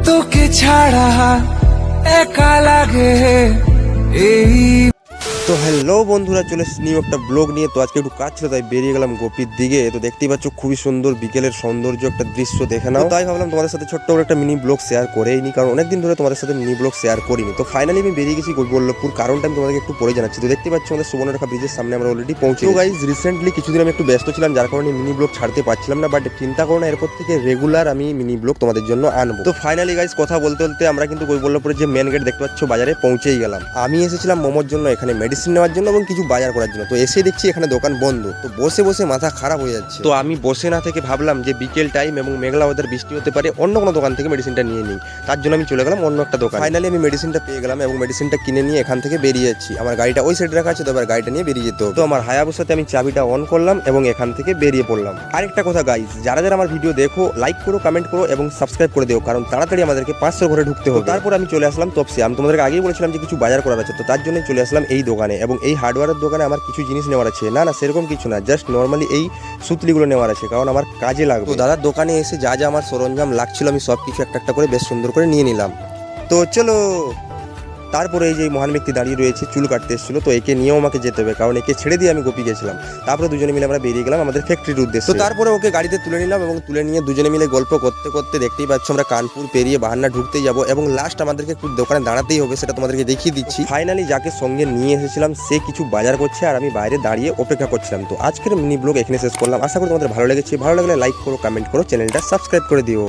তোকে ছাড়া একা লাগে এই। তো হ্যালো বন্ধুরা, চলে নিউ একটা ব্লগ নিয়ে। তো আজকে একটু কাজ ছিল তাই বেরিয়ে গেলাম গোপীর দিকে। তো দেখতেই পাচ্ছ খুবই সুন্দর বিকেলের সৌন্দর্য একটা দৃশ্য দেখে নাও। তাই ভাবলাম তোমাদের সাথে ছোট্ট করে একটা মিনি ব্লগ শেয়ার করেই নি, কারণ অনেকদিন ধরে তোমাদের সাথে মিনি ব্লগ শেয়ার করিনি। তো ফাইনালি আমি বেরিয়ে গেছি গোপীবল্লভপুর। কারণটা আমি তোমাদেরকে একটু পরে জানাচ্ছি। তো দেখতে পাচ্ছ আমাদের সুবর্ণরেখা ব্রিজের সামনে আমরা অলরেডি পৌঁছে। তো গাইজ রিসেন্টলি কিছুদিন আমি একটু ব্যস্ত ছিলাম, যার কারণে মিনি ব্লগ ছাড়তে পারছিলাম না। বাট চিন্তা করো না, এরপর থেকে রেগুলার আমি মিনি ব্লগ তোমাদের জন্য আনবো। তো ফাইনালি গাইজ কথা বলতে বলতে আমরা কিন্তু গোপীবল্লভপুরের যে মেন গেট দেখতে পাচ্ছ বাজারে পৌঁছেই গেলাম। আমি এসেছিলাম মোমোর জন্য, এখানে মেডিসিন নেওয়ার জন্য এবং কিছু বাজার করার জন্য। তো এসে দেখছি এখানে দোকান বন্ধ। তো বসে বসে মাথা খারাপ হয়ে যাচ্ছে। তো আমি বসে না থেকে ভাবলাম যে বিকেল টাইম এবং মেঘলা ওয়েদার, বৃষ্টি হতে পারে, অন্য কোনো দোকান থেকে মেডিসিনটা নিয়ে নিই। তার জন্য আমি চলে গেলাম অন্য একটা দোকান। ফাইনালি আমি মেডিসিনটা পেয়ে গেলাম এবং মেডিসিনটা কিনে নিয়ে এখান থেকে বেরিয়ে যাচ্ছি। আমার গাড়িটা ওই সাইডে রাখা আছে, তো এবার গাড়িটা নিয়ে বেরিয়ে যেত। তো আমার হায়াবুসাতে আমি চাবিটা অন করলাম এবং এখান থেকে বেরিয়ে পড়লাম। আরেকটা কথা গাইস, যারা যারা আমার ভিডিও দেখো লাইক করো, কমেন্ট করো এবং সাবস্ক্রাইব করে দিও, কারণ তাড়াতাড়ি আমাদেরকে 500 ঘরে ঢুকতে হবে। তারপর আমি চলে আসলাম তপসি। আমি তোমাদেরকে আগেই বলেছিলাম যে কিছু বাজার করার আছে, তো তার জন্য চলে আসলাম এই দোকানে। এবং এই হার্ডওয়্যারের দোকানে আমার কিছু জিনিস নেওয়ার আছে। না সেরকম কিছু না, জাস্ট নর্মালি এই সুতলিগুলো নেওয়ার আছে, কারণ আমার কাজে লাগবে। তো দাদার দোকানে এসে যা যা আমার সরঞ্জাম লাগছিল আমি সব কিছু একটা একটা করে বেশ সুন্দর করে নিয়ে নিলাম। তো চলো। তারপরে এই যে মহান ব্যক্তি দাঁড়িয়ে রয়েছে, চুল কাটতে এসেছিল, তো একে নিয়েও আমাকে যেতে হবে, কারণ একে ছেড়ে দিয়ে আমি গোপী গেছিলাম। তারপরে দুজনে মিলে আমরা বেরিয়ে গেলাম আমাদের ফ্যাক্টরির উদ্দেশ্যে। তো তারপরে ওকে গাড়িতে তুলে নিলাম এবং তুলে নিয়ে দুজনে মিলে গল্প করতে করতে দেখতেই পাচ্ছ আমরা কানপুর পেরিয়ে বাহান্না ঢুকতেই যাবো এবং লাস্ট আমাদেরকে একটু দোকানে দাঁড়াতেই হবে, সেটা তোমাদেরকে দেখিয়ে দিচ্ছি। ফাইনালি যাকে সঙ্গে নিয়ে এসেছিলাম সে কিছু বাজার করছে আর আমি বাইরে দাঁড়িয়ে অপেক্ষা করছিলাম। তো আজকের মিনি ব্লগ এখানে শেষ করলাম। আশা করি তোমাদের ভালো লেগেছে। ভালো লাগলে লাইক করো, কমেন্ট করো, চ্যানেলটা সাবস্ক্রাইব করে দিও।